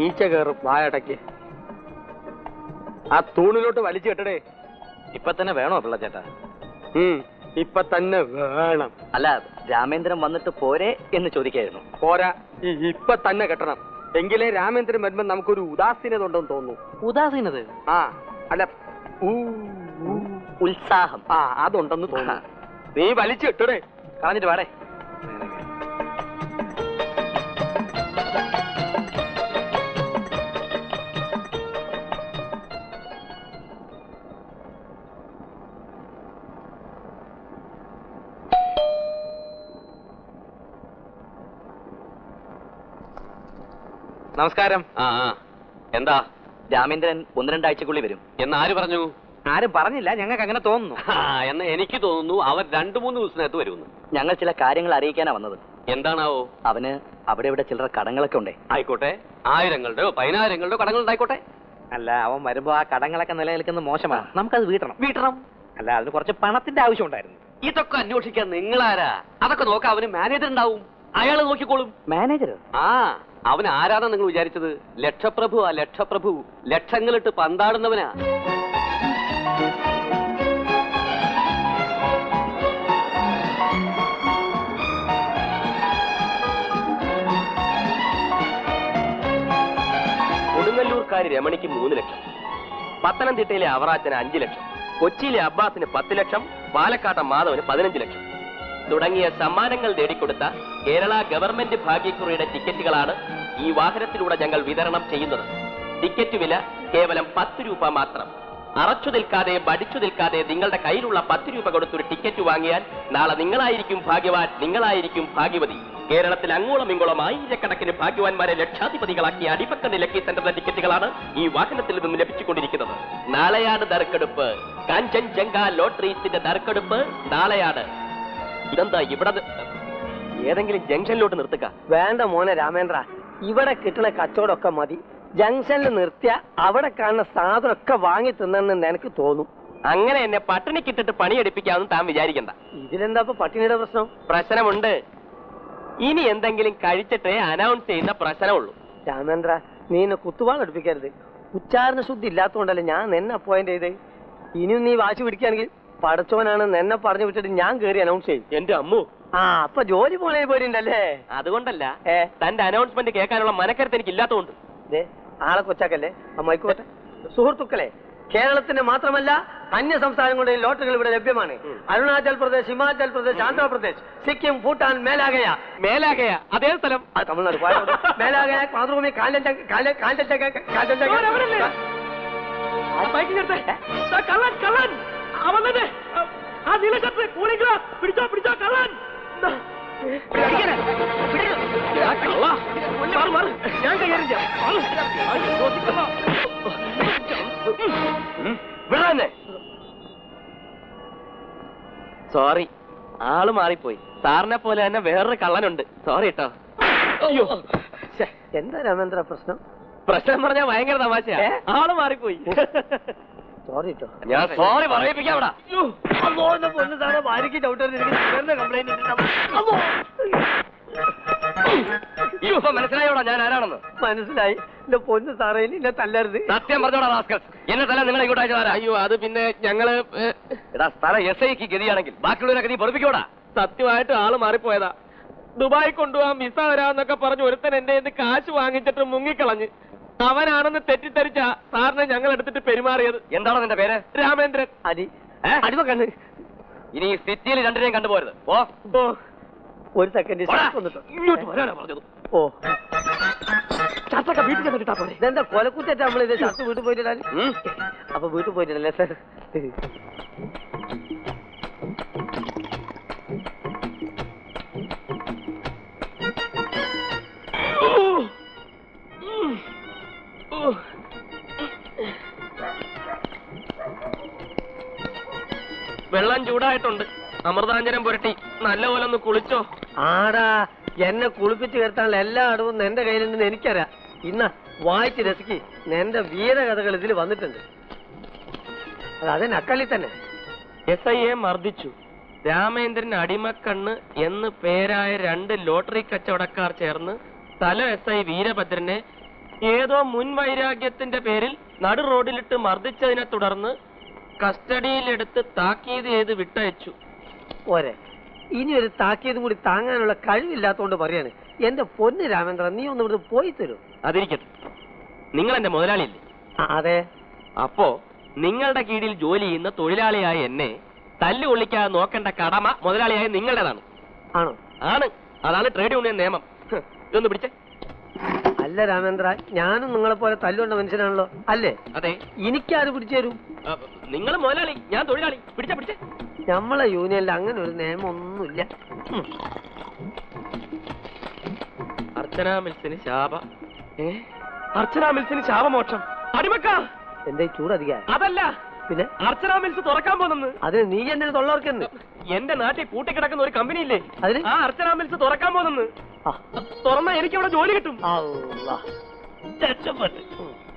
ഈച്ച കയറും വായടയ്ക്ക്. ആ തൂണിലോട്ട് വലിച്ചു കെട്ടടേ. ഇപ്പൊ തന്നെ വേണോ പിള്ളച്ചേട്ടാ? ഇപ്പൊ തന്നെ വേണം. അല്ല, രാമേന്ദ്രൻ വന്നിട്ട് പോരെ എന്ന് ചോദിക്കായിരുന്നു. പോരാ, ഇപ്പൊ തന്നെ കെട്ടണം. എങ്കിലേ രാമേന്ദ്രൻ വരുമ്പോ നമുക്കൊരു ഉദാസീനത ഉണ്ടെന്ന് തോന്നുന്നു. ഉദാസീനത? ആ, അല്ല, ഉത്സാഹം. ആ, അതുണ്ടെന്ന് തോന്നുന്നു. നീ വലിച്ചു കെട്ടടേ. കളഞ്ഞിട്ട് വാടേ. നമസ്കാരം. എന്താ? രാമേന്ദ്രൻ 1-2 ആഴ്ചക്കുള്ളിൽ വരും എന്ന് ആര് പറഞ്ഞു? ആരും പറഞ്ഞില്ല, ഞങ്ങൾക്ക് അങ്ങനെ തോന്നുന്നു. എന്ന് എനിക്ക് തോന്നുന്നു. അവർ 2-3 ദിവസത്തിനകത്ത് വരുമെന്ന്. ഞങ്ങൾ ചില കാര്യങ്ങൾ അറിയിക്കാനാ വന്നത്. എന്താണാവോ? അവന് അവിടെ ഇവിടെ ചിലർ കടങ്ങളൊക്കെ ഉണ്ടേ. ആയിക്കോട്ടെ, 1000-ങ്ങളുടെയോ 10000-ങ്ങളുടെയോ കടങ്ങളുണ്ടായിക്കോട്ടെ. അല്ല, അവൻ വരുമ്പോ ആ കടങ്ങളൊക്കെ നിലനിൽക്കുന്നത് മോശമാണ്. നമുക്കത് വീട്ടണം. അല്ല, അതിന് കുറച്ച് പണത്തിന്റെ ആവശ്യം ഉണ്ടായിരുന്നു. ഇതൊക്കെ അന്വേഷിക്കാൻ നിങ്ങളാരാ? അതൊക്കെ നോക്കാം. അവന് മാനേജർ ഉണ്ടാവും, അയാള് നോക്കിക്കോളും. മാനേജർ? ആ, അവൻ ആരാന്നാ നിങ്ങൾ വിചാരിച്ചത്? ലക്ഷപ്രഭു. ലക്ഷപ്രഭു ലക്ഷങ്ങളിട്ട് പന്താടുന്നവനാ. കൊടുങ്ങല്ലൂർക്കാരി രമണിക്ക് 3 ലക്ഷം, പത്തനംതിട്ടയിലെ അവറാച്ചന് 5 ലക്ഷം, കൊച്ചിയിലെ അബ്ബാസിന് 10 ലക്ഷം, പാലക്കാട്ടെ മാധവന് 15 ലക്ഷം തുടങ്ങിയ സമ്മാനങ്ങൾ നേടിക്കൊടുത്ത കേരള ഗവൺമെന്റ് ഭാഗ്യക്കുറിയുടെ ടിക്കറ്റുകളാണ് ഈ വാഹനത്തിലൂടെ ഞങ്ങൾ വിതരണം ചെയ്യുന്നത്. ടിക്കറ്റ് വില കേവലം 10 രൂപ മാത്രം. അറച്ചു നിൽക്കാതെ ബടിച്ചു നിൽക്കാതെ നിങ്ങളുടെ കയ്യിലുള്ള 10 രൂപ കൊടുത്തൊരു ടിക്കറ്റ് വാങ്ങിയാൽ നാളെ നിങ്ങളായിരിക്കും ഭാഗ്യവാൻ, നിങ്ങളായിരിക്കും ഭാഗ്യവതി. കേരളത്തിൽ അങ്ങോളം ഇങ്ങോളം ആയിരക്കണക്കിന് ഭാഗ്യവാന്മാരെ ലക്ഷാധിപതികളാക്കിയ അടിപ്പക്കണ്ടി ലക്കി സെന്ററിന്റെ ടിക്കറ്റുകളാണ് ഈ വാഹനത്തിൽ നിന്നും ലഭിച്ചുകൊണ്ടിരിക്കുന്നത്. നാളെയാണ് നറുക്കെടുപ്പ്. കാഞ്ചൻജംഗ ലോട്ടറീസിന്റെ നറുക്കെടുപ്പ് നാളെയാണ്. ഇതെന്താ ഇവിടെ ഏതെങ്കിലും ജംഗ്ഷനിലോട്ട് നിർത്തുക? വേണ്ട മോനെ രാമേന്ദ്ര, ഇവിടെ കിട്ടുന്ന കച്ചവടമൊക്കെ മതി. ജംഗ്ഷനിൽ നിർത്തിയ അവിടെ കാണുന്ന സാധനമൊക്കെ വാങ്ങി തിന്നെന്ന് എനിക്ക് തോന്നും. അങ്ങനെ എന്നെ പട്ടിണിക്കിട്ടിട്ട് പണിയെടുപ്പിക്കാമെന്ന് താൻ വിചാരിക്കണ്ട. ഇതിലെന്താ പട്ടിണിയുടെ പ്രശ്നം? പ്രശ്നമുണ്ട്. ഇനി എന്തെങ്കിലും കഴിച്ചിട്ടേ അനൗൺസ് ചെയ്യുന്ന പ്രശ്നമുള്ളൂ. രാമേന്ദ്ര, നീ എന്നെ കുത്തുവാൾ അടുപ്പിക്കരുത്. ഉച്ചാരണ ശുദ്ധി ഇല്ലാത്തതുകൊണ്ടല്ലേ ഞാൻ നിന്നെ അപ്പോയിന്റ് ചെയ്തേ. ഇനിയും നീ വാശി പിടിക്കുകയാണെങ്കിൽ പടച്ചോനാണ് എന്നെ പറഞ്ഞു വിട്ടിട്ട് ഞാൻ കേറി അനൗൺസ് ചെയ്യും. എന്റെ അമ്മു, അപ്പൊ ജോലി പോലെ പോയിട്ടുണ്ടല്ലേ? അതുകൊണ്ടല്ല, തന്റെ അനൗൺസ്മെന്റ് കേൾക്കാനുള്ള മനക്കരുത്ത് എനിക്ക് ഇല്ലാത്തതുകൊണ്ട്. ആളെ കൊച്ചാക്കല്ലേ, അമ്മായിക്കോട്ടെ. സുഹൃത്തുക്കളെ, കേരളത്തിന് മാത്രമല്ല അന്യ സംസ്ഥാനങ്ങളുടെ ലോട്ടറികൾ ഇവിടെ ലഭ്യമാണ്. അരുണാചൽ പ്രദേശ്, ഹിമാചൽ പ്രദേശ്, ആന്ധ്രാപ്രദേശ്, സിക്കിം, ഭൂട്ടാൻ, മേലാഗയ. അതേ സ്ഥലം തമിഴ്നാട്. മേലാഗയ, മാതൃഭൂമി, സോറി, ആള് മാറിപ്പോയി. സാറിനെ പോലെ തന്നെ വേറൊരു കള്ളനുണ്ട്. സോറി കേട്ടോ. അയ്യോ, എന്താ രാമേന്ദ്ര പ്രശ്നം? പ്രശ്നം പറഞ്ഞാൽ ഭയങ്കര തമാശയാ. ആള് മാറിപ്പോയി. സോറി കേട്ടോ. ഞാൻ സോറി പറയിപ്പിക്കാം. മനസ്സിലായോടാ ഞാൻ ആരാണെന്ന്? മനസ്സിലായി. എന്റെ പൊന്ന് സാറേ, എന്നെ തല്ലരുത്. സത്യം പറഞ്ഞോടാ റാസ്കൽ. എന്നെ തല്ല നിങ്ങൾ ഇങ്ങോട്ട് അയച്ചതാരാ? അയ്യോ, അത് പിന്നെ ഞങ്ങള് സ്ഥലം SIക്ക് ഗതിയാണെങ്കിൽ ബാക്കിയുള്ളവരൊക്കെ നീ പൊറപ്പിക്കോടാ. സത്യമായിട്ട് ആള് മാറിപ്പോയതാ. ദുബായി കൊണ്ടുപോകാൻ വിസ തരാന്നൊക്കെ പറഞ്ഞ് ഒരുത്തൻ എന്റെ കാശ് വാങ്ങിച്ചിട്ട് മുങ്ങിക്കളഞ്ഞ്. അവനാണെന്ന് തെറ്റിദ്ധരിച്ച സാറിനെ ഞങ്ങൾ എടുത്തിട്ട് പെരുമാറിയത്. എന്താണ് നിന്റെ പേര്? രാമേന്ദ്രൻ. അടിമ കണ്ണ്. ഇനി സിറ്റിയിൽ രണ്ടിനെയും കണ്ടുപോരുത്. ഒരു സെക്കൻഡ് ഇങ്ങോട്ട് വരാനാ പറഞ്ഞത്. ഷർട്ടൊക്കെ വീട്ടിൽ ചെന്നിട്ടാ പോലെ. ഇതെന്താ കൊലക്കുറ്റ നമ്മളിത് ഷർട്ട് വീട്ടിൽ പോയിട്ടാ? അപ്പൊ വീട്ടിൽ പോയിട്ടല്ലേ സാർ? വെള്ളം ചൂടായിട്ടുണ്ട്. അമൃതാഞ്ജനം പുരട്ടി നല്ലപോലെ ഒന്ന് കുളിച്ചോ. ആടാ, എന്നെ കുളിപ്പിച്ച് കിടത്താനുള്ള എല്ലാ അടവും എന്റെ കയ്യിലുണ്ടെന്ന് എനിക്കറിയാം. ഇന്ന വായിച്ച് രസിക്ക്. എന്റെ വീരകഥകൾ ഇതിൽ വന്നിട്ടുണ്ട്. അതെ നക്കളി തന്നെ. SIയെ മർദ്ദിച്ചു. രാമേന്ദ്രൻ അടിമക്കണ്ണ് എന്ന് പേരായ 2 ലോട്ടറി കച്ചവടക്കാർ ചേർന്ന് തല SI വീരഭദ്രനെ ഏതോ മുൻവൈരാഗ്യത്തിന്റെ പേരിൽ നടു റോഡിലിട്ട് മർദ്ദിച്ചതിനെ തുടർന്ന് കസ്റ്റഡിയിലെടുത്ത് താക്കീത് ചെയ്ത് വിട്ടയച്ചു. പോരെ, ഇനി ഒരു താക്കീതും കൂടി താങ്ങാനുള്ള കഴിവില്ലാത്തോണ്ട് പറയാണ്. എന്റെ പൊന്ന് രാമേന്ദ്രൻ, നീ ഒന്ന് ഇവിടുന്ന് പോയി തരൂ. അതിരിക്കട്ടെ, നിങ്ങൾ എന്റെ മുതലാളിയല്ലേ? അതെ. അപ്പോ നിങ്ങളുടെ കീഴിൽ ജോലി ചെയ്യുന്ന തൊഴിലാളിയായ എന്നെ തല്ലു കൊള്ളിക്കാതെ നോക്കേണ്ട കടമ മുതലാളിയായ നിങ്ങളുടേതാണ്. ആണോ? ആണ്. അതാണ് ട്രേഡ് യൂണിയൻ നിയമം. ഇതൊന്ന് പിടിച്ചേ. അല്ല രാമേന്ദ്ര, ഞാനും നിങ്ങളെ പോലെ തല്ലുകൊണ്ട മനുഷ്യനാണല്ലോ, അല്ലേ? അതെ. എനിക്കാര് പിടിച്ചു തരും? നിങ്ങൾ മുതലാളി, ഞാൻ തൊഴിലാളി. പിടിച്ചേ. നമ്മളെ യൂണിയനിൽ അങ്ങനെ ഒരു നിയമം ഒന്നുമില്ല. അർച്ചന മിൽസിന് ശാപമോക്ഷം. അടിമക്ക എന്റെ ചൂടധിക. അതല്ല, പിന്നെ അർച്ചന മിൽസ് തുറക്കാൻ പോകുന്നു. അത് നീ എന്നെ തൊള്ളവർക്കെന്ന്. എന്റെ നാട്ടിൽ പൂട്ടിക്കിടക്കുന്ന ഒരു കമ്പനി ഇല്ലേ, അതിന് ആ അർച്ചന മിൽസ് തുറക്കാൻ പോകുന്നു. തുറന്നാ എനിക്ക് അവിടെ ജോലി കിട്ടും.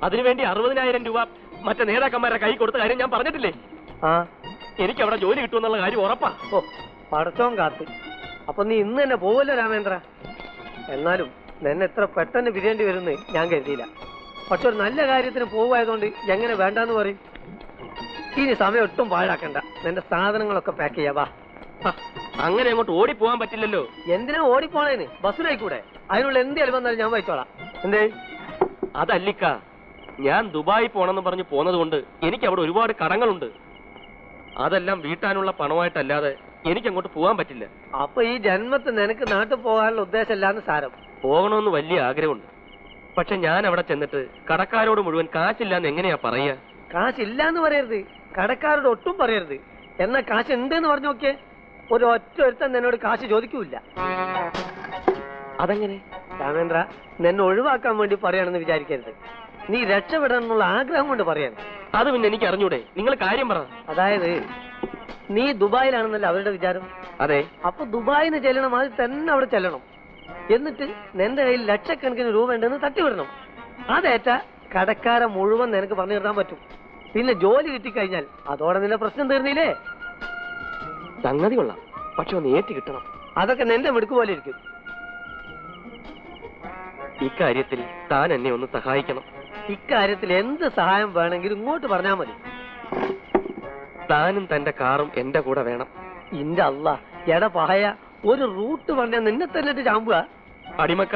അതിനുവേണ്ടി 60,000 രൂപ മറ്റേ നേതാക്കന്മാരുടെ കൈ കൊടുത്ത കാര്യം ഞാൻ പറഞ്ഞിട്ടില്ലേ? എനിക്ക് അവിടെ ജോലി കിട്ടുമെന്നുള്ള കാര്യം ഉറപ്പാ. ഓ, പടച്ചോൻ കാത്ത്. അപ്പൊ നീ ഇന്ന് തന്നെ പോവല്ലോ രാമേന്ദ്ര. എന്നാലും നിന്നെ എത്ര പെട്ടെന്ന് പിരിയേണ്ടി വരുമെന്ന് ഞാൻ കരുതിയില്ല. പക്ഷെ ഒരു നല്ല കാര്യത്തിന് പോവായതുകൊണ്ട് എങ്ങനെ വേണ്ടെന്ന് പറയും. ഇനി സമയം ഒട്ടും പാഴാക്കണ്ട, നിന്റെ സാധനങ്ങളൊക്കെ പാക്ക് ചെയ്യാവാ. അങ്ങനെ അങ്ങോട്ട് ഓടിപ്പോവാൻ പറ്റില്ലല്ലോ. എന്തിനാ ഓടിപ്പോണേന്? ബസ്സിലായിക്കൂടെ? അതിനുള്ള എന്തെങ്കിലും വന്നാലും ഞാൻ വായിച്ചോളാം. എന്തേ? അതല്ലിക്ക, ഞാൻ ദുബായി പോണെന്ന് പറഞ്ഞ് പോന്നത് കൊണ്ട് എനിക്ക് അവിടെ ഒരുപാട് കടങ്ങളുണ്ട്. അതെല്ലാം വീട്ടാനുള്ള പണമായിട്ടല്ലാതെ എനിക്ക് അങ്ങോട്ട് പോകാൻ പറ്റില്ല. അപ്പൊ ഈ ജന്മത്തിൽ നിനക്ക് നാട്ടിൽ പോകാനുള്ള ഉദ്ദേശമില്ലാന്ന് സാരം. പോകണമെന്ന് വലിയ ആഗ്രഹമുണ്ട്. പക്ഷെ ഞാൻ അവിടെ ചെന്നിട്ട് കടക്കാരോട് മുഴുവൻ കാശില്ലാന്ന് എങ്ങനെയാ പറയാ? കാശില്ലാന്ന് പറയരുത്, കടക്കാരോട് ഒട്ടും പറയരുത്. എന്നാ കാശ് ഉണ്ടെന്ന് പറഞ്ഞു നോക്കിയേ, ഒരു ഒറ്റ ഒരുത്തൻ എന്നോട് കാശ് ചോദിക്കൂല. അതെങ്ങനെ? രാമേന്ദ്ര, നിന്നെ ഒഴിവാക്കാൻ വേണ്ടി പറയാണെന്ന് വിചാരിക്കരുത്. നീ രക്ഷപ്പെടണം എന്നുള്ള ആഗ്രഹം കൊണ്ട് പറയാണ്. അത് പിന്നെ എനിക്ക് അറിഞ്ഞൂടെ? നിങ്ങൾ കാര്യം പറ. അതായത് നീ ദുബായിലാണെന്നല്ല അവരുടെ വിചാരം. അതെ. അപ്പൊ ദുബായിന്ന് ചെല്ലണം, അത് തന്നെ അവിടെ ചെല്ലണം. എന്നിട്ട് നിന്റെ കയ്യിൽ ലക്ഷക്കണക്കിന് രൂപ ഉണ്ടെന്ന് തട്ടിവിടണം. അതേറ്റ കടക്കാരെ മുഴുവൻ നിനക്ക് പറഞ്ഞു തരാൻ പറ്റും. പിന്നെ ജോലി കിട്ടിക്കഴിഞ്ഞാൽ അതോടെ നിന്റെ പ്രശ്നം തീർന്നില്ലേ? സംഗതി കൊള്ളാം, പക്ഷെ ഒന്ന് ഏറ്റ് കിട്ടണം. അതൊക്കെ നിന്റെ മിടുക്ക് പോലെ ഇരിക്കും. ഇക്കാര്യത്തിൽ താൻ എന്നെ ഒന്ന് സഹായിക്കണം. ഇക്കാര്യത്തിൽ എന്ത് സഹായം വേണമെങ്കിലും ഇങ്ങോട്ട് പറഞ്ഞാൽ മതി. താനും തന്റെ കാറും എന്റെ കൂടെ വേണം. ഇന്റെ അല്ല, എട പഹയ, ഒരു റൂട്ട് പറഞ്ഞാൽ നിന്നെ തന്നെ ചാമ്പുക. അടിമക്ക,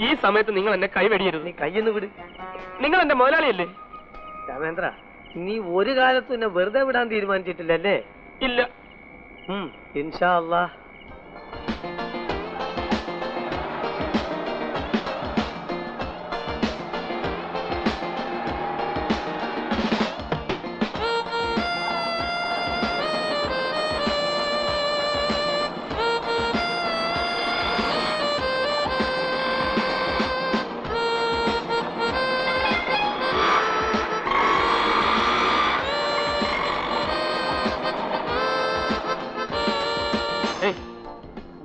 ഈ സമയത്ത് നിങ്ങൾ എന്നെ കൈവെടിയരുത്. നീ കയ്യെന്ന് വിട്. നിങ്ങൾ എന്റെ മുതലാളിയല്ലേ? രാമേന്ദ്ര, നീ ഒരു കാലത്തും എന്നെ വെറുതെ വിടാൻ തീരുമാനിച്ചിട്ടില്ലല്ലേ? ഇല്ല. ഇൻഷാ അല്ലാഹ്.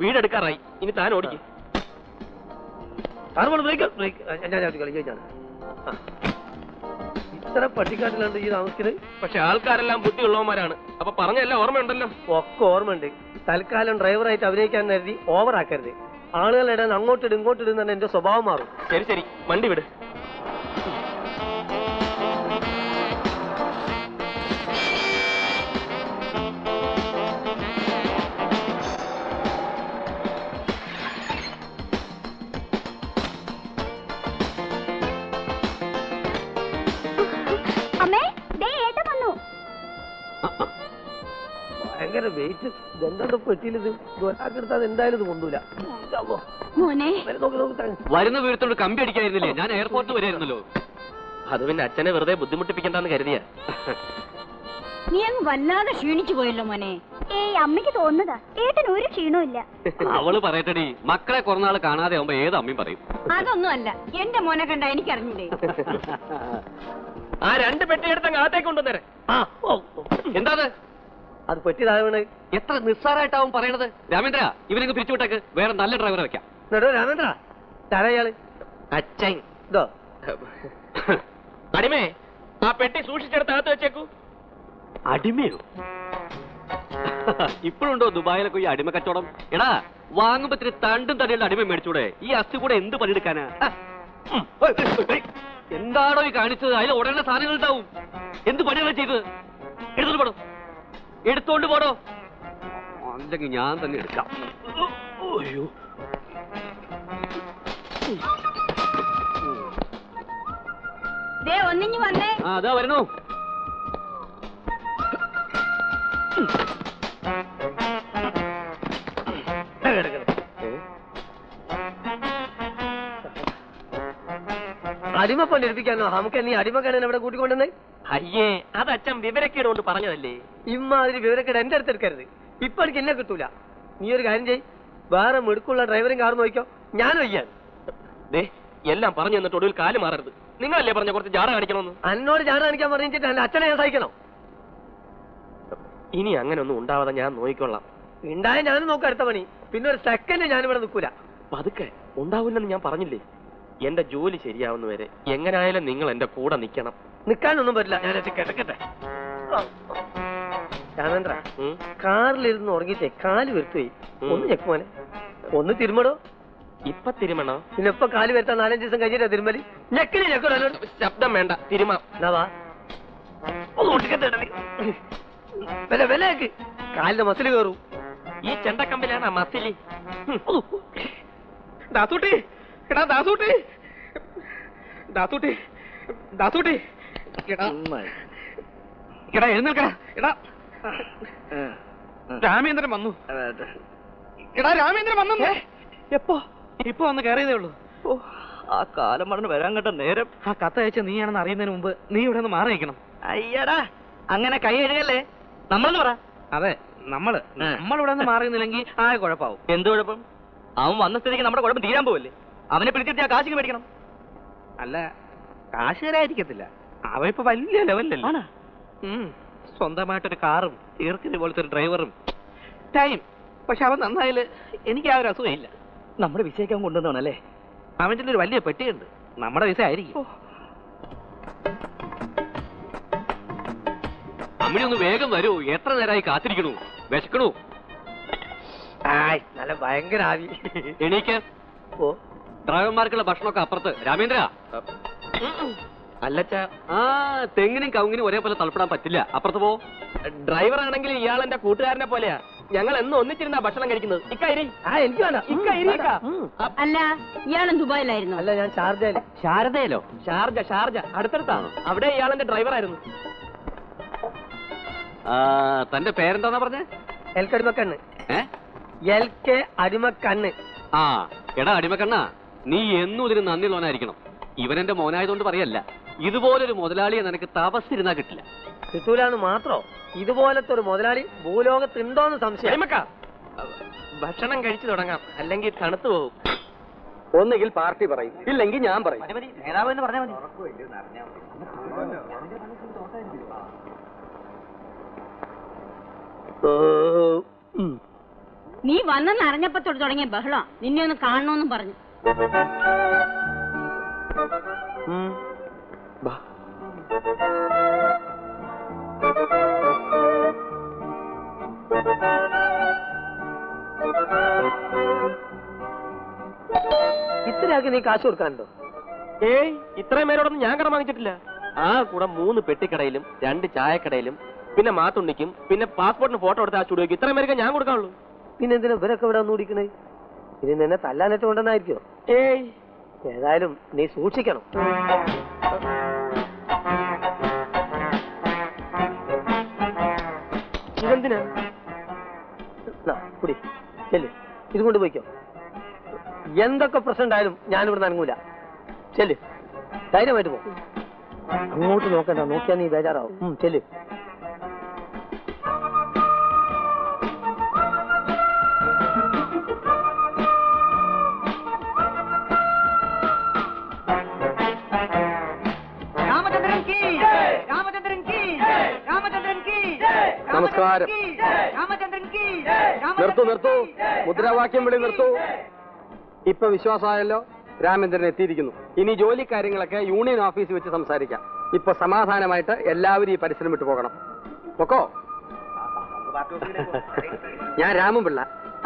വീടെടുക്കാറായി, ഇനി താൻ ഓടിക്കും. ഇത്ര പട്ടിക്കാട്ടിലാണ് ഈ താമസിക്കുന്നത്. പക്ഷെ ആൾക്കാരെല്ലാം ബുദ്ധിയുള്ളവന്മാരാണ്. അപ്പൊ പറഞ്ഞെല്ലാം ഓർമ്മയുണ്ടല്ലോ? ഒക്കെ ഓർമ്മയുണ്ട്. തൽക്കാലം ഡ്രൈവറായിട്ട് അഭിനയിക്കാൻ കരുതി ഓവറാക്കരുത്. ആളുകളുടെ അങ്ങോട്ടിടും ഇങ്ങോട്ടിടും തന്നെ എന്റെ സ്വഭാവം മാറും. ശരി, വണ്ടി വിട്. ഭയങ്കര വെയിറ്റ്. ഇതെന്താ പെട്ടിയിലിത്? ഒരാൾക്കെടുത്താൽ എന്തായാലും ഇത് കൊണ്ടൂല. വരുന്ന വീരത്തോട് കമ്പി അടിക്കായിരുന്നില്ലേ? ഞാൻ എയർപോർട്ട് വരായിരുന്നല്ലോ. അത് പിന്നെ അച്ഛനെ വെറുതെ ബുദ്ധിമുട്ടിപ്പിക്കണ്ടെന്ന് കരുതിയാ. നീ അങ്ങ് വല്ലാതെ ക്ഷീണിച്ചു പോയല്ലോ മോനെ. ഏയ്, അമ്മയ്ക്ക് തോന്നുന്നതാ. ഏട്ടന് ഒരു ക്ഷീണവും ഇല്ല. അവള് പറയട്ടടി, മക്കളെ കുറേ നാൾ കാണാതെ ആവുമ്പോ ഏത് അമ്മയും പറയും. അതൊന്നും അല്ല, എന്റെ മോനെ കണ്ട എനിക്കറിഞ്ഞൂടെ. ആ 2 പെട്ടിയെടുത്ത് അകത്തേക്ക് കൊണ്ടുവന്നേരെ. എന്താ അത് പെട്ടി താഴെ. എത്ര നിസ്സാരായിട്ടാവും പറയണത്. രാമേന്ദ്ര, ഇവനങ്ങ് പിരിച്ചുവിട്ടേക്ക്, വേറെ നല്ല ഡ്രൈവറെ വെക്കാം. രാമേന്ദ്ര, തരയാള് അച്ഛൻ ഇതോ. അടിമേ, ആ പെട്ടി സൂക്ഷിച്ചെടുത്ത് അകത്ത് വെച്ചേക്കൂ. അടിമയോ? ഇപ്പോഴുണ്ടോ ദുബായിലൊക്കെ ഈ അടിമ കച്ചവടം? എടാ, വാങ്ങുമ്പോ ഇത്തിരി തണ്ടും തടിയുള്ള അടിമ മേടിച്ചൂടെ? ഈ അസ്ഥി കൂടെ എന്ത് പണിയെടുക്കാനാ? എന്താണോ ഈ കാണിച്ചത്? അതിൽ ഉടനെ സാധനങ്ങൾ ഉണ്ടാവും. എന്ത് പണിയാണ് ചെയ്തത്? എടുത്തോണ്ട് പോടോ, എടുത്തോണ്ട് പോടോ. അല്ലെങ്കിൽ ഞാൻ തന്നെ എടുക്കാം. അയ്യോ, ഒന്നിഞ്ഞു വന്നേ. അതാ വരണോ. അടിമ പണിയെടുപ്പിക്കാനോ നമുക്ക് നീ അടിമക്കാരൻ ഇവിടെ കൂട്ടിക്കൊണ്ടെന്ന്? അയ്യേ, അത് അച്ഛൻ വിവരക്കേട് കൊണ്ട് പറഞ്ഞതല്ലേ. ഇമ്മാതിരി വിവരക്കേട് എന്റെ അടുത്ത് എടുക്കരുത്. ഇപ്പൊ എനിക്ക് എന്നെ കിട്ടൂല. നീ ഒരു കാര്യം ചെയ്, വേറെ മിടുക്കുള്ള ഡ്രൈവറും കാർ നോക്കിക്കോ, ഞാനും വയ്യാൻ. എല്ലാം പറഞ്ഞു തന്നിട്ട് ഒടുവിൽ കാല് മാറരുത്. നിങ്ങളല്ലേ പറഞ്ഞ കുറച്ച് ജാട കാണിക്കണമെന്ന്? എന്നോട് ജാട കാണിക്കാൻ പറഞ്ഞിട്ട് എന്റെ അച്ഛനെ ഞാൻ സഹിക്കണോ? ഇനി അങ്ങനെ ഒന്നും ഉണ്ടാവാതെ ഞാൻ നോക്കിക്കൊള്ളാം. ഉണ്ടായ ഞാനും നോക്കാം അടുത്ത പണി. പിന്നെ ഒരു സെക്കൻഡ് ഞാനിവിടെ നിൽക്കൂല. പതുക്കെ ഉണ്ടാവില്ലെന്ന് ഞാൻ പറഞ്ഞില്ലേ. എന്റെ ജോലി ശരിയാവുന്നവരെ എങ്ങനെയായാലും നിങ്ങൾ എന്റെ കൂടെ നിൽക്കണം. നിൽക്കാനൊന്നും പറ്റില്ല. ഞാൻ കിടക്കട്ടെ. രാമേന്ദ്ര, കാറിലിരുന്ന് ഉറങ്ങിട്ടേ കാല് വരുത്തുപോയി. ഒന്ന് ചെക്കുമോനെ, ഒന്ന് തിരുമടോ. ഇപ്പൊ തിരുമണോ? പിന്നെ ഇപ്പൊ കാല് വരുത്താൻ 4-5 ദിവസം കഴിഞ്ഞിട്ടാ തിരുമലി. ഞെക്കിന് ഞെക്കോ. ശബ്ദം വേണ്ട, തിരുമാം. വിലക്ക് കാലിന്റെ മസില് കയറൂ. ഈ ചെണ്ടക്കമ്പിലാണ് മസിലി. ദാസൂട്ടി, എടാ ദാസൂട്ടി, ദാസൂട്ടി, ദാസൂട്ടി, എടാ എഴുന്നേൽക്കടാ. എടാ രാമേന്ദ്രൻ വന്നു. എടാ രാമേന്ദ്രൻ വന്നു. എപ്പോ? ഇപ്പൊ വന്ന് കയറിയതേ ഉള്ളൂ. ആ കാലം മറന്ന് വരാൻ കേട്ട നേരം. ആ കത്തയച്ച നീയാണെന്ന് അറിയുന്നതിന് മുമ്പ് നീ ഇവിടെ നിന്ന് മാറി നിൽക്കണം. അയ്യടാ, അങ്ങനെ കൈ എഴുകല്ലേ. നമ്മളെന്ന് പറ. അതെ, നമ്മളിവിടെ നിന്ന് മാറിയുന്നില്ലെങ്കിൽ ആ കുഴപ്പമാവും. എന്ത് കുഴപ്പം? അവൻ വന്ന സ്ഥിതിക്ക് നമ്മുടെ കുഴപ്പം തീരാൻ പോവല്ലേ. അവനെ പിടിച്ചിട്ട് ആ കാശിക്ക് മേടിക്കണം. അല്ല, കാശുകാരായിരിക്കത്തില്ല. അവ ഇപ്പൊ വലിയ ലെവലല്ലേ. സ്വന്തമായിട്ടൊരു കാറും ഈർക്കിന് പോലത്തെ ഒരു ഡ്രൈവറും ടൈം. പക്ഷെ അവൻ നന്നായാല് എനിക്ക് ആ ഒരു അസുഖമില്ല. നമ്മുടെ വിസയൊക്കെ അവൻ കൊണ്ടുവന്നാണല്ലേ. അവൻ്റെ ഒരു വലിയ പെട്ടിയുണ്ട്. നമ്മുടെ വിസ ആയിരിക്കും. അമ്മണി ഒന്ന് വേഗം വരൂ. എത്ര നേരമായി കാത്തിരിക്കണു? വിശക്കണു. നല്ല ഭയങ്കര ആവി. എണീക്ക്. ഓ, ഡ്രൈവർമാർക്കുള്ള ഭക്ഷണമൊക്കെ അപ്പുറത്ത്. രാമേന്ദ്ര, അല്ലച്ചാ, തെങ്ങിനും കവുങ്ങിനും ഒരേപോലെ തളപ്പിടാൻ പറ്റില്ല. അപ്പുറത്ത് പോ. ഡ്രൈവർ ആണെങ്കിൽ ഇയാൾ എന്റെ കൂട്ടുകാരനെ പോലെയാ. ഞങ്ങൾ എന്നും ഒന്നിച്ചിരുന്നാ ഭക്ഷണം കഴിക്കുന്നത്. എനിക്ക് വേണ്ട. അല്ല, ഇയാളും ദുബായിലായിരുന്നു. അല്ല, ഞാൻ ഷാർജയില്. ഷാരദയിലോ? ഷാർജ അടുത്തടുത്താണ്. അവിടെ ഇയാൾ എന്റെ ഡ്രൈവർ ആയിരുന്നു. തന്റെ പേരെന്താന്നാ പറഞ്ഞേ? എൽക്ക് അടിമക്കണ്ണ്. LK അടിമക്കണ്ണ്. എടാ അടിമക്കണ്ണാ, നീ എന്നും ഇതിന് നന്ദിയുള്ളവനായിരിക്കണം. ഇവനെന്റെ മോനായതുകൊണ്ട് പറയല്ല. ഇതുപോലൊരു മുതലാളിയെ നിനക്ക് തപസ്സിരുന്നാ കിട്ടില്ല. കിട്ടൂലെന്ന് മാത്രോ, ഇതുപോലത്തെ ഒരു മുതലാളി ഭൂലോകത്തുണ്ടോന്ന് സംശയം. ഭക്ഷണം കഴിച്ചു തുടങ്ങാം, അല്ലെങ്കിൽ തണുത്തു പോകും. ഒന്നുകിൽ പാർട്ടി പറയും, ഇല്ലെങ്കിൽ ഞാൻ പറയും. നേതാവ് എന്ന് പറഞ്ഞാൽ മതി. നീ വന്നെന്ന് അറിഞ്ഞപ്പോ തൊട്ട് തുടങ്ങിയ ബഹളം. നിന്നെ ഒന്ന് കാണണമെന്നും പറഞ്ഞു. ഇത്രയാക്കി നീ കാശ് കൊടുക്കാനുണ്ടോ? ഏയ്, ഇത്രയും പേരോടൊന്നും ഞാൻ കടം വാങ്ങിച്ചിട്ടില്ല. ആ കൂടെ 3 പെട്ടിക്കടയിലും 2 ചായക്കടയിലും പിന്നെ മാത്തുണ്ണിക്കും പിന്നെ പാസ്പോർട്ടിന് ഫോട്ടോ എടുത്ത് ആ സ്റ്റുഡിയോക്ക് ഇത്രയും പേരൊക്കെ ഞാൻ കൊടുക്കാനുള്ളൂ. പിന്നെ എന്തിനാ ഇവരൊക്കെ ഇവിടെ വന്ന് കുടിക്കണേ? ഇനി നിന്നെ തല്ലാനേറ്റ് കൊണ്ടെന്നായിരിക്കോ? ഏയ്, ഏതായാലും നീ സൂക്ഷിക്കണം. ഇതെന്തിനാ? കുടി, ചെല്ല്, ഇത് കൊണ്ട് പോയിക്കോ. എന്തൊക്കെ പ്രശ്നം ഉണ്ടായാലും ഞാനിവിടെ നനങ്ങൂല. ചെല്ല്, ധൈര്യമായിട്ട് പോ. അങ്ങോട്ട് നോക്കണ്ട, നോക്കിയാ നീ ബേജാറാവും. ചെല്ല്. നമസ്കാരം. നിർത്തൂ, മുദ്രാവാക്യം വിളി നിർത്തൂ. ഇപ്പൊ വിശ്വാസമായല്ലോ, രാമേന്ദ്രൻ എത്തിയിരിക്കുന്നു. ഇനി ജോലി കാര്യങ്ങളൊക്കെ യൂണിയൻ ഓഫീസിൽ വെച്ച് സംസാരിക്കാം. ഇപ്പൊ സമാധാനമായിട്ട് എല്ലാവരും ഈ പരിസരം വിട്ടു പോകണം. പൊക്കോ. ഞാൻ രാമൻപിള്ള,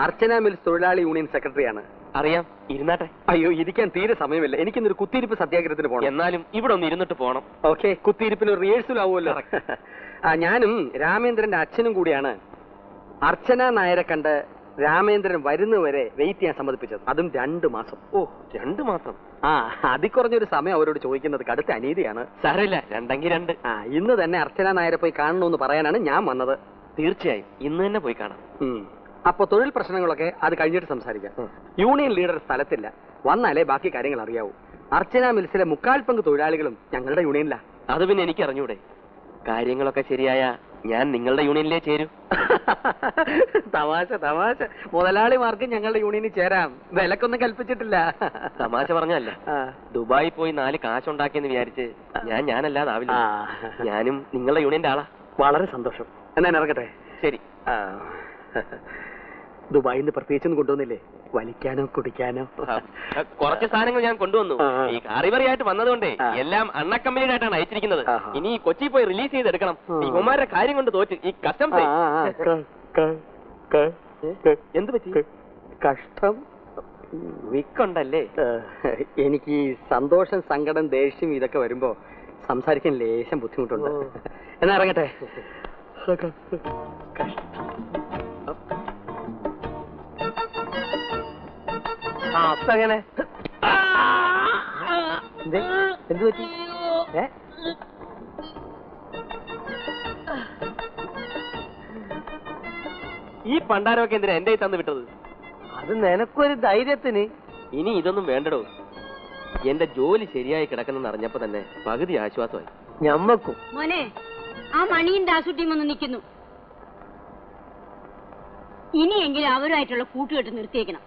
അർച്ചന മിൽസ് തൊഴിലാളി യൂണിയൻ സെക്രട്ടറിയാണ്. അറിയാം, ഇരുന്നാട്ടെ. അയ്യോ, ഇരിക്കാൻ തീരെ സമയമില്ല. എനിക്കിന്നൊരു കുത്തിയിരിപ്പ് സത്യാഗ്രഹത്തിന് പോകണം. എന്നാലും ഇവിടെ ഒന്ന് ഇരുന്നിട്ട് പോണം. ഓക്കെ, കുത്തിയിരിപ്പിന് റിഹേഴ്സൽ ആവുമല്ലോ. ഞാനും രാമേന്ദ്രന്റെ അച്ഛനും കൂടിയാണ് അർച്ചന നായരെ കണ്ട് രാമേന്ദ്രൻ വരുന്നവരെ വെയിറ്റ് ചെയ്യാൻ സമ്മതിപ്പിച്ചത്. അതും 2 മാസം. ഓ, 2 മാസം. അതിൽ കുറഞ്ഞൊരു സമയം അവരോട് ചോദിക്കുന്നത് കടുത്ത അനീതിയാണ്. സാരമില്ല, 2 ഇന്ന് തന്നെ അർച്ചന നായരെ പോയി കാണണമെന്ന് പറയാനാണ് ഞാൻ വന്നത്. തീർച്ചയായും ഇന്ന് തന്നെ പോയി കാണാം. അപ്പൊ തൊഴിൽ പ്രശ്നങ്ങളൊക്കെ അത് കഴിഞ്ഞിട്ട് സംസാരിക്കാം. യൂണിയൻ ലീഡർ സ്ഥലത്തില്ല, വന്നാലേ ബാക്കി കാര്യങ്ങൾ അറിയാവൂ. അർച്ചന മിൽസിലെ 3/4 പങ്ക് തൊഴിലാളികളും ഞങ്ങളുടെ യൂണിയനിലാ. അത് പിന്നെ എനിക്ക് അറിഞ്ഞൂടെ? കാര്യങ്ങളൊക്കെ ശരിയായ ഞാൻ നിങ്ങളുടെ യൂണിയനിലേ ചേരൂ. തമാശ തമാശ. മുതലാളിമാർക്ക് ഞങ്ങളുടെ യൂണിയനിൽ ചേരാം, വിലക്കൊന്നും കൽപ്പിച്ചിട്ടില്ല. തമാശ പറഞ്ഞല്ല. ദുബായി പോയി 4 കാശുണ്ടാക്കിയെന്ന് വിചാരിച്ച് ഞാനല്ലാതാവില്ല. ഞാനും നിങ്ങളുടെ യൂണിയന്റെ ആളാ. വളരെ സന്തോഷം. എന്നാ ഇറങ്ങട്ടെ. ശരി. ദുബായിന്ന് പ്രത്യേകിച്ചൊന്നും കൊണ്ടുവന്നില്ലേ? വലിക്കാനോ കുടിക്കാനോ? കുറച്ച് സാധനങ്ങൾ ഞാൻ കൊണ്ടുവന്നു. ഈ കാറിവറിയായിട്ട് വന്നതുകൊണ്ടേ എല്ലാം അണ്ണക്കമ്പനിയായിട്ടാണ് അയച്ചിരിക്കുന്നത്. ഇനി കൊച്ചി പോയി റിലീസ് ചെയ്തെടുക്കണം. ഈ കുമാരുടെ കാര്യം കൊണ്ട് തോറ്റ് ഈ കസ്റ്റംസ്. എന്ത് പറ്റി? കഷ്ടം വിക്കുണ്ടല്ലേ? എനിക്ക് സന്തോഷം, സങ്കടം, ദേഷ്യം ഇതൊക്കെ വരുമ്പോ സംസാരിക്കാൻ ലേശം ബുദ്ധിമുട്ടുണ്ട്. എന്നാ ഇറങ്ങട്ടെ. അപ്പൊ എങ്ങനെ? എന്ത് പറ്റി? ഈ പണ്ടാരമൊക്കെ എന്തിനാ എന്റെ തന്നു വിട്ടത്? അത് നിനക്കൊരു ധൈര്യത്തിന്. ഇനി ഇതൊന്നും വേണ്ടടോ. എന്റെ ജോലി ശരിയായി കിടക്കുന്നെന്ന് അറിഞ്ഞപ്പോ തന്നെ പകുതി ആശ്വാസമായി ഞമ്മക്കും. മോനെ, ആ മണിയും ദാസുട്ടിയും ഒന്ന് നിൽക്കുന്നു. ഇനിയെങ്കിലും അവരുമായിട്ടുള്ള കൂട്ടുകെട്ട് നിർത്തിയേക്കണം.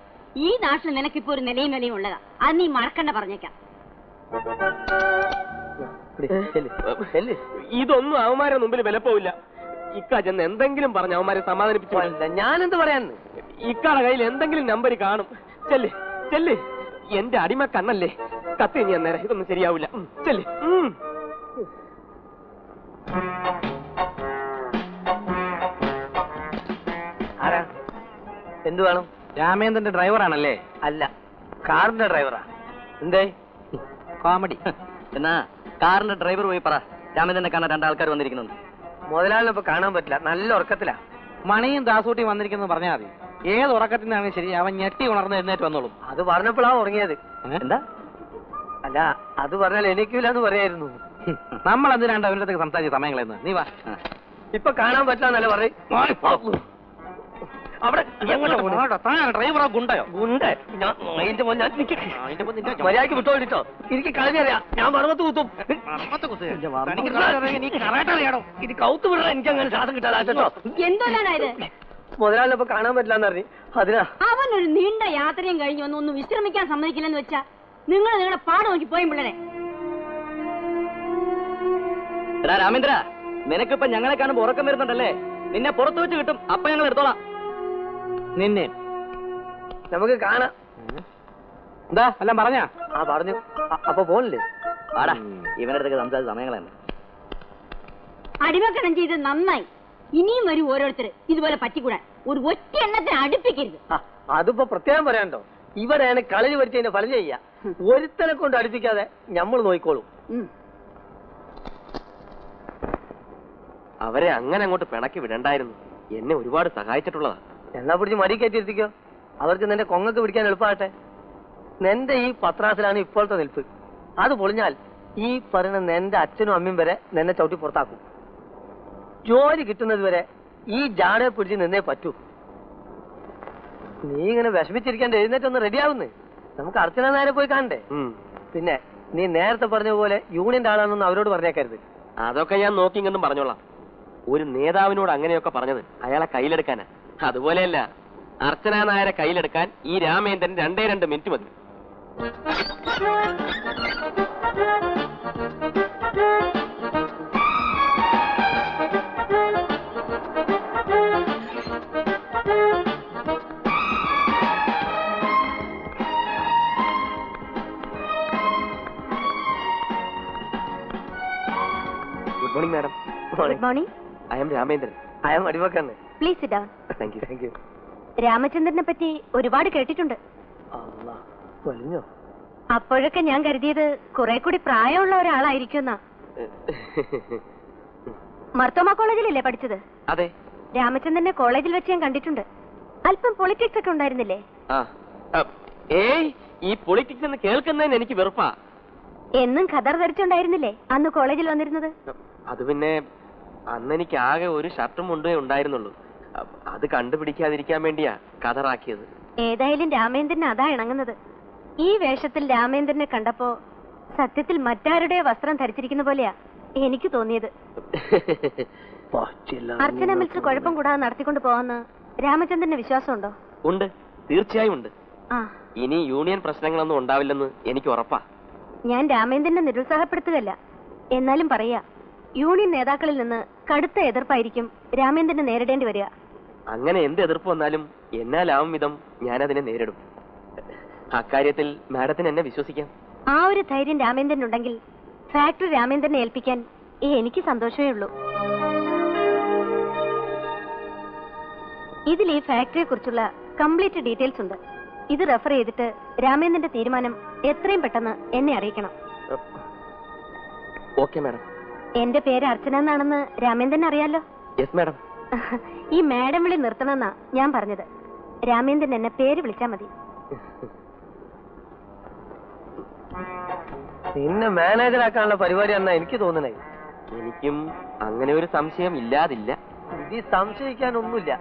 ഈ നാട്ടിൽ നിനക്കിപ്പോ ഒരു നിലയും വിലയും ഉള്ളതാ. അത് നീ മറക്കണ്ട, പറഞ്ഞേക്കാം. ഇതൊന്നും അവന്മാരെ മുമ്പിൽ വിലപ്പോവില്ല. ഇക്ക ചെന്ന് എന്തെങ്കിലും പറഞ്ഞ് അവന്മാരെ സമാധാനിപ്പിച്ചു. ഞാനെന്ത് പറയാന്ന്? ഇക്കാടെ കയ്യിൽ എന്തെങ്കിലും നമ്പർ കാണും. ചെല്ല് ചെല്ല്. എന്റെ അടിമ കണ്ണല്ലേ, കത്തി നീ അന്നേരം. ഇതൊന്നും ശരിയാവില്ല. ചെല്ല്. ആരാ? എന്ത് വേണം? രാമേന്ദ്രന്റെ ഡ്രൈവറാണല്ലേ? അല്ല, കാറിന്റെ ഡ്രൈവറാ. എന്തേ? കോമഡി. എന്നാ കാറിന്റെ ഡ്രൈവർ പോയി പറ രാമേന്ദ്രനെ കാണാൻ 2 ആൾക്കാർ വന്നിരിക്കുന്നു. മുതലാളിനെ ഇപ്പൊ കാണാൻ പറ്റില്ല, നല്ല ഉറക്കത്തിലാ. മണിയും ദാസൂട്ടിയും വന്നിരിക്കുന്നു പറഞ്ഞാൽ മതി. ഏത് ഉറക്കത്തിനാണെങ്കിൽ ശരി, അവൻ ഞെട്ടി ഉണർന്ന് എഴുന്നേറ്റ് വന്നോളും. അത് പറഞ്ഞപ്പോഴാ ഉറങ്ങിയത്. എന്താ? അല്ല, അത് പറഞ്ഞാൽ എനിക്കില്ലാന്ന് പറയായിരുന്നു. നമ്മൾ എന്തിനാണ്ട് അവരുടെ അടുത്ത് സംസാരിച്ച സമയങ്ങളെന്ന്. നീ വാ. ഇപ്പൊ കാണാൻ പറ്റാന്നല്ലേ പറയും. അവിടെ ഡ്രൈവറാ ഗുണ്ടയോ? ഉണ്ട്. മര്യാദക്ക് വിട്ടോളിട്ടോ. എനിക്ക് കളഞ്ഞറിയാം. ഞാൻ മറമത്ത് കുത്തും. ഇത് കൗത്ത് വിടാൻ എനിക്ക് അങ്ങനെ ശ്വാസം കിട്ടാതാട്ടോ. എന്തോന്നാണ്? മുതലാളിനെ ഇപ്പൊ കാണാൻ പറ്റില്ലാന്ന് പറഞ്ഞു. അതിനാ അവൻ ഒരു നീണ്ട യാത്രയും കഴിഞ്ഞ് വന്ന് ഒന്ന് വിശ്രമിക്കാൻ സമ്മതിക്കില്ലെന്ന് വെച്ചാ നിങ്ങൾ നിങ്ങളുടെ പാട് നോക്കി പോയും പിള്ളേരെ. എടാ രാമേന്ദ്ര, നിനക്കിപ്പോ ഞങ്ങളെ കാണുമ്പോ ഉറക്കം വരുന്നുണ്ടല്ലേ? നിന്നെ പുറത്തു വെച്ച് കിട്ടും, അപ്പൊ ഞങ്ങൾ എടുത്തോളാം. നിന്നെ നമുക്ക് കാണാം. എന്താ എല്ലാം പറഞ്ഞാ? പറഞ്ഞു. അപ്പൊ പോണില്ലേ? ആടാ, ഇവന്റെ അടുത്തേക്ക് സംസാരിച്ച സമയങ്ങളെന്ന്. അടിമക്കണം ചെയ്ത് നന്നായി. ഇനിയും വരും ഓരോരുത്തർ ഇതുപോലെ പറ്റിക്കൂടാൻ. ഒരു ഒറ്റ എണ്ണത്തിന് അടുപ്പിക്കരുത്. അതിപ്പോ പ്രത്യേകം പറയാനുണ്ടോ? ഇവരാണ് കളരി പഠിച്ചതിന്റെ ഫലം ചെയ്യാ. ഒരുത്തനെ കൊണ്ട് അടുപ്പിക്കാതെ ഞമ്മൾ നോക്കിക്കോളും. അവരെ അങ്ങനെ അങ്ങോട്ട് പിണക്കി വിടണ്ടായിരുന്നു. എന്നെ ഒരുപാട് സഹായിച്ചിട്ടുള്ളതാ. എന്നാ പിടിച്ച് മടി കയറ്റിയിരുത്തിക്കോ. അവർക്ക് നിന്റെ കൊങ്ങക്ക് പിടിക്കാൻ എളുപ്പമാകട്ടെ. നിന്റെ ഈ പത്രാസിലാണ് ഇപ്പോഴത്തെ നിൽപ്പ്. അത് പൊളിഞ്ഞാൽ ഈ പറയുന്ന നിന്റെ അച്ഛനും അമ്മയും വരെ നിന്നെ ചവിട്ടി പുറത്താക്കും. ജോലി കിട്ടുന്നത് വരെ ഈ ജാടയെ പിടിച്ച് നിന്നേ പറ്റൂ. നീ ഇങ്ങനെ വിഷമിച്ചിരിക്കാണ്ട് എഴുന്നേറ്റൊന്ന് റെഡിയാവുന്നേ. നമുക്ക് അർച്ചന നേരെ പോയി കാണണ്ടേ? പിന്നെ നീ നേരത്തെ പറഞ്ഞ പോലെ യൂണിയന്റെ ആളാണെന്ന് അവരോട് പറഞ്ഞേക്കരുത്. അതൊക്കെ ഞാൻ നോക്കി ഇങ്ങൊന്നും പറഞ്ഞോളാം. ഒരു നേതാവിനോട് അങ്ങനെയൊക്കെ പറഞ്ഞത് അയാളെ കയ്യിലെടുക്കാനാ. അതുപോലെയല്ല, അർച്ചന നായരെ കയ്യിലെടുക്കാൻ ഈ രാമേന്ദ്രൻ 2 മിനിറ്റ് മതി. Good morning madam. Good morning. I am Ramendran. I am അടിമക്കാരന്. Please sit down. Thank you. രാമചന്ദ്രനെ പറ്റി ഒരുപാട് കേട്ടിട്ടുണ്ട്. വലിഞ്ഞോ? അപ്പോഴൊക്കെ ഞാൻ കരുതിയത് കുറെ കൂടി പ്രായമുള്ള ഒരാളായിരിക്കും. മർത്തോമ കോളേജിലല്ലേ പഠിച്ചത്? അതെ. രാമചന്ദ്രനെ കോളേജിൽ വെച്ച് ഞാൻ കണ്ടിട്ടുണ്ട്. അല്പം പൊളിറ്റിക്സ് ഒക്കെ ഉണ്ടായിരുന്നില്ലേ? ഏയ്, ഈ പൊളിറ്റിക്സ് എന്ന് കേൾക്കുന്നതിന് എനിക്ക് വെറുപ്പാ. എന്നും ഖദർ ധരിച്ചുണ്ടായിരുന്നില്ലേ അന്ന് കോളേജിൽ വന്നിരുന്നത്? അത് പിന്നെ അന്ന് എനിക്ക് ആകെ ഒരു ഷർട്ടും മുണ്ടേ ഉണ്ടായിരുന്നുള്ളൂ. അത് കണ്ടുപിടിക്കാതിരിക്കാൻ വേണ്ടിയാ ഖദറാക്കിയത്. ഏതായാലും രാമേന്ദ്രന് അതാ ഇണങ്ങുന്നത്. ഈ വേഷത്തിൽ രാമേന്ദ്രനെ കണ്ടപ്പോ സത്യത്തിൽ മറ്റാരുടെ വസ്ത്രം ധരിച്ചിരിക്കുന്ന പോലെയാ എനിക്ക് തോന്നിയത്. അർച്ചന മിൽസ് കുഴപ്പം കൂടാതെ നടത്തിക്കൊണ്ട് പോവാന്ന് രാമചന്ദ്രന് വിശ്വാസമുണ്ടോ? ഉണ്ട്, തീർച്ചയായും ഉണ്ട്. ആ, ഇനി യൂണിയൻ പ്രശ്നങ്ങളൊന്നും ഉണ്ടാവില്ലെന്ന് എനിക്ക് ഉറപ്പാ. ഞാൻ രാമേന്ദ്രനെ നിരുത്സാഹപ്പെടുത്തുകയല്ല. എന്നാലും പറയാ, യൂണിയൻ നേതാക്കളിൽ നിന്ന് കടുത്ത എതിർപ്പായിരിക്കും രാമേന്ദ്രനെ നേരിടേണ്ടി വരിക. അങ്ങനെ എന്ത് എതിർപ്പ് വന്നാലും എന്നാലാവും വിധം ഞാനതിനെ നേരിടും. അക്കാര്യത്തിൽ മാഡത്തിന് എന്നെ വിശ്വസിക്കാം. ആ ഒരു ധൈര്യം രാമേന്ദ്രനുണ്ടെങ്കിൽ ഫാക്ടറി രാമേന്ദ്രനെ ഏൽപ്പിക്കാൻ എനിക്ക് സന്തോഷമേ ഉള്ളൂ. ഇതിൽ ഈ ഫാക്ടറിയെ കുറിച്ചുള്ള കംപ്ലീറ്റ് ഡീറ്റെയിൽസ് ഉണ്ട്. ഇത് റെഫർ ചെയ്തിട്ട് രാമേന്ദ്രന്റെ തീരുമാനം എത്രയും പെട്ടെന്ന് എന്നെ അറിയിക്കണം. Okay madam. എന്റെ പേര് അർച്ചന എന്നാണെന്ന് രാമേന്ദ്രൻ അറിയാലോ? Yes madam. ഈ മാഡം വിളി നിർത്തണമെന്നാ ഞാൻ പറഞ്ഞത്. രാമേന്ദ്രൻ എന്നെ പേര് വിളിച്ചാ മതി. നിന്നെ മാനേജറാക്കാനുള്ള പരിപാടി എന്നാ എനിക്ക് തോന്നണേ. എനിക്കും അങ്ങനെ ഒരു സംശയം ഇല്ലാതില്ല. ഇത് സംശയിക്കാനൊന്നുമില്ല.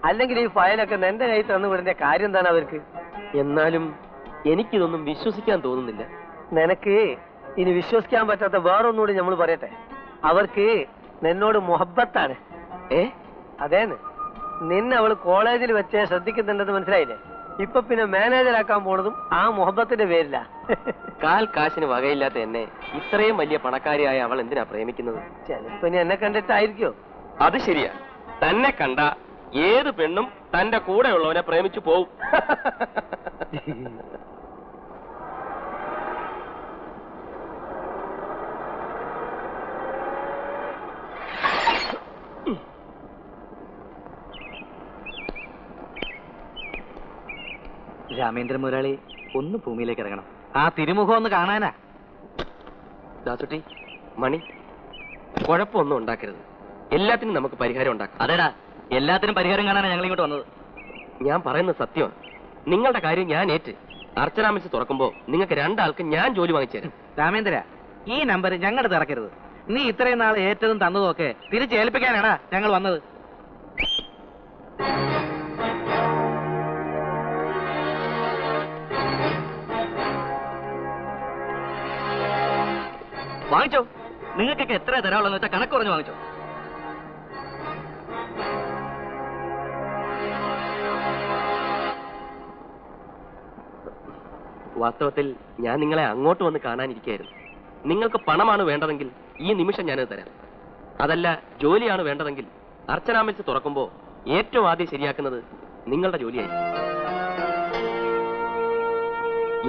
അല്ലെങ്കിൽ ഈ ഫയലൊക്കെ എന്റെ കയ്യിൽ തന്നു വിടേണ്ട കാര്യം എന്താണ് അവർക്ക്? എന്നാലും എനിക്കിതൊന്നും വിശ്വസിക്കാൻ തോന്നുന്നില്ല. നിനക്ക് ഇനി വിശ്വസിക്കാൻ പറ്റാത്ത വേറൊന്നുകൂടി നമ്മൾ പറയട്ടെ. അവർക്ക് നിന്നോട് മുഹബത്താണ്. അതേന്ന് നിന്നെ അവള് കോളേജിൽ വെച്ച് ശ്രദ്ധിക്കുന്നുണ്ടെന്ന് മനസ്സിലായില്ലേ? ഇപ്പൊ പിന്നെ മാനേജറാക്കാൻ പോണതും ആ മുഹബത്തിന്റെ പേരില്ല. കാൽ കാശിന് വകയില്ലാത്ത എന്നെ ഇത്രയും വലിയ പണക്കാരിയായ അവൾ എന്തിനാ പ്രേമിക്കുന്നത്? ചിലപ്പോ ഇനി എന്നെ കണ്ടിട്ടായിരിക്കോ? അത് ശരിയാ. തന്നെ കണ്ട ഏത് പെണ്ണും തന്റെ കൂടെ ഉള്ളവനെ പ്രേമിച്ചു പോവും. രാമേന്ദ്രൻ മുതലാളി ഒന്ന് ഭൂമിയിലേക്ക് ഇറങ്ങണം. ആ തിരുമുഖം ഒന്ന് കാണാനാ. ദാസുട്ടി, മണി, കുഴപ്പമൊന്നും ഉണ്ടാക്കരുത്. എല്ലാത്തിനും നമുക്ക് പരിഹാരം ഉണ്ടാക്കാം. അതേടാ, എല്ലാത്തിനും പരിഹാരം കാണാനാണ് ഞങ്ങൾ ഇങ്ങോട്ട് വന്നത്. ഞാൻ പറയുന്നത് സത്യമാണ്. നിങ്ങളുടെ കാര്യം ഞാൻ ഏറ്റ്. അർച്ചന മിൽസ് തുറക്കുമ്പോ നിങ്ങൾക്ക് രണ്ടാൾക്ക് ഞാൻ ജോലി വാങ്ങിച്ചു തരാം. രാമേന്ദ്ര, ഈ നമ്പർ ഞങ്ങളുടെ ഇറക്കരുത്. നീ ഇത്രയും നാൾ ഏറ്റതും തന്നതും ഒക്കെ തിരിച്ചേൽപ്പിക്കാനാണ് ഞങ്ങൾ വന്നത്. വാങ്ങിച്ചോ. നിങ്ങൾക്കൊക്കെ എത്ര തരാനുള്ളതെന്ന് വെച്ചാൽ കണക്ക് കുറഞ്ഞ് വാങ്ങിച്ചോ. വാസ്തവത്തിൽ ഞാൻ നിങ്ങളെ അങ്ങോട്ട് വന്ന് കാണാനിരിക്കുകയായിരുന്നു. നിങ്ങൾക്ക് പണമാണ് വേണ്ടതെങ്കിൽ ഈ നിമിഷം ഞാനത് തരാം. അതല്ല ജോലിയാണ് വേണ്ടതെങ്കിൽ അർച്ചന മിൽസ് തുറക്കുമ്പോൾ ഏറ്റവും ആദ്യം ശരിയാക്കുന്നത് നിങ്ങളുടെ ജോലിയായിരിക്കും.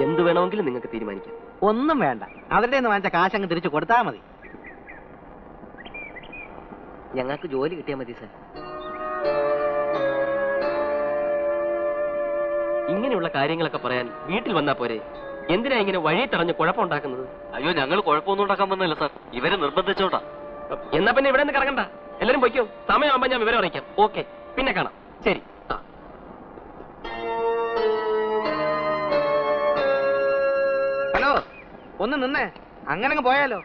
എന്തു വേണമെങ്കിലും നിങ്ങൾക്ക് തീരുമാനിക്കാം. ഒന്നും വേണ്ട, അവരുടെ നിന്ന് വാങ്ങിച്ച കാശ് അങ്ങ് തിരിച്ചു കൊടുത്താൽ മതി. ഞങ്ങൾക്ക് ജോലി കിട്ടിയാൽ മതി സാർ. ഇങ്ങനെയുള്ള കാര്യങ്ങളൊക്കെ പറയാൻ വീട്ടിൽ വന്നാ പോരെ? എന്തിനാ ഇങ്ങനെ വഴി തടഞ്ഞ് കുഴപ്പമുണ്ടാക്കുന്നത്? അയ്യോ, ഞങ്ങൾ കുഴപ്പമൊന്നും ഉണ്ടാക്കാൻ വന്നില്ല സാർ. ഇവരെ നിർബന്ധിച്ചോണ്ടാ. എന്നാ പിന്നെ ഇവിടെ നിന്ന് കറങ്ങണ്ട, എല്ലാരും പൊയ്ക്കോ. സമയമാകുമ്പോ ഞാൻ വിവരം അറിയിക്കാം. ഓക്കെ, പിന്നെ കാണാം. ശരി. ഹലോ, ഒന്ന് നിന്നേ. അങ്ങനെ പോയാലോ?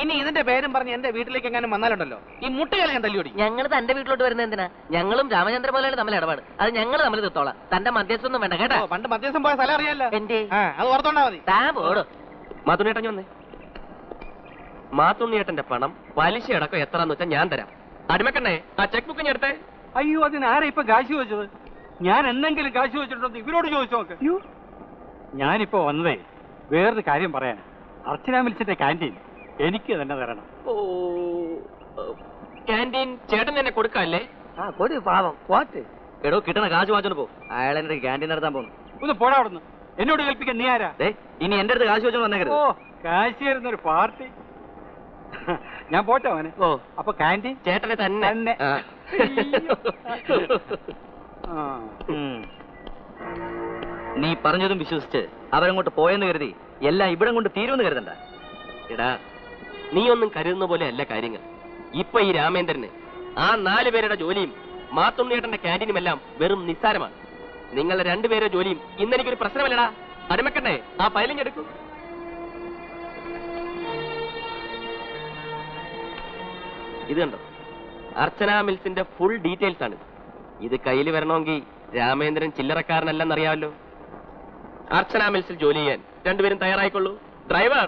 ഇനി ഇതിന്റെ പേരും പറഞ്ഞ് എന്റെ വീട്ടിലേക്ക് എങ്ങാനും വന്നാലുണ്ടല്ലോ ഈ മുട്ടുകാലം ഞാൻ തല്ലിയോടി. ഞങ്ങൾ തന്റെ വീട്ടിലോട്ട് വരുന്നത് എന്തിനാ? ഞങ്ങളും രാമചന്ദ്രൻ പോലെയാണ് തമ്മിൽ ഇടപാട്. അത് ഞങ്ങൾ തമ്മിൽ തീർത്തോളാം. തന്റെ മധ്യസ്ഥൊന്നും വേണ്ട കേട്ടോ. പണ്ട് മധ്യസ്ഥം പോയ സ്ഥലം അറിയാലോ. എന്റെ അത് ഓർത്തോണ്ടാ മതി. മാത്തുണ്ണിയേട്ടൻ വന്നേ. മാത്തുണ്ണിയേട്ടന്റെ പണം പലിശ അടക്കം എത്രന്ന് വെച്ചാൽ ഞാൻ തരാം. അടിമക്കണ്ണേ, ആ ചെക്ക് ബുക്ക് ഞാൻ എടുത്തേ. അയ്യോ, അതിന് ആരാ ഇപ്പൊ കാശ് ചോദിച്ചത്? ഞാൻ എന്തെങ്കിലും കാശ് ചോദിച്ചിട്ടുണ്ടോ ഇവരോട് ചോദിച്ചു നോക്ക്. ഞാനിപ്പോ വന്നതേ വേറൊരു കാര്യം പറയാൻ. അർച്ചന മിൽസിന്റെ ക്യാൻറ്റീൻ എനിക്ക് തന്നെ തരണം. ഓ, ക്യാൻറ്റീൻ ചേട്ടൻ തന്നെ കൊടുക്കല്ലേ? ആ കൊടി പാവം പോട്ട്. എടോ, കിട്ടണ കാശ് വാങ്ങിച്ചോണ്ട് പോ. അയാൾ എന്റെ ക്യാൻറ്റീൻ നടത്താൻ പോകുന്നു. ഒന്ന് പോടാ അവിടുന്ന്. എന്നോട് കേൾപ്പിക്കാൻ നീ ആരാ? ഇനി എന്റെ അടുത്ത് കാശ് വെച്ചോണ്ട് വന്നേക്കരുത്. ഓ, കാശ് തരുന്നൊരു പാർട്ടി. ഞാൻ പോട്ടെ അവന്. ഓ, അപ്പൊ ക്യാൻറ്റീൻ ചേട്ടനെ തന്നെ. തന്നെ. ആ. ആ. നീ പറഞ്ഞതും വിശ്വസിച്ച് അവരങ്ങോട്ട് പോയെന്ന് കരുതി എല്ലാം ഇവിടെ കൊണ്ട് തീരുമെന്ന് കരുതണ്ട. എടാ, നീ ഒന്നും കരുതുന്ന പോലെ അല്ല കാര്യങ്ങൾ. ഇപ്പൊ ഈ രാമേന്ദ്രന് ആ 4 പേരുടെ ജോലിയും മാത്തുണ്ണിയേട്ടന്റെ ക്യാൻറ്റീനും എല്ലാം വെറും നിസ്സാരമാണ്. നിങ്ങളുടെ 2 പേരുടെ ജോലിയും ഇന്നെനിക്കൊരു പ്രശ്നമല്ലടാ. അടിമക്കണ്ടേ, ആ ഫയലിംഗ് എടുക്കൂ. ഇത് കണ്ടോ, അർച്ചന മിൽസിന്റെ ഫുൾ ഡീറ്റെയിൽസ് ആണ്. ഇത് കയ്യിൽ വരണമെങ്കിൽ രാമേന്ദ്രൻ ചില്ലറക്കാരനല്ലെന്നറിയാമല്ലോ. അർച്ചന മിൽസിൽ ജോലി ചെയ്യാൻ 2 പേരും തയ്യാറായിക്കൊള്ളൂ. ഡ്രൈവർ,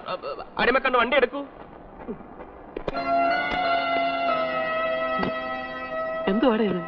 അടിമക്കണ്ട് വണ്ടി എടുക്കൂ. എന്തുവാടേ ഇത്?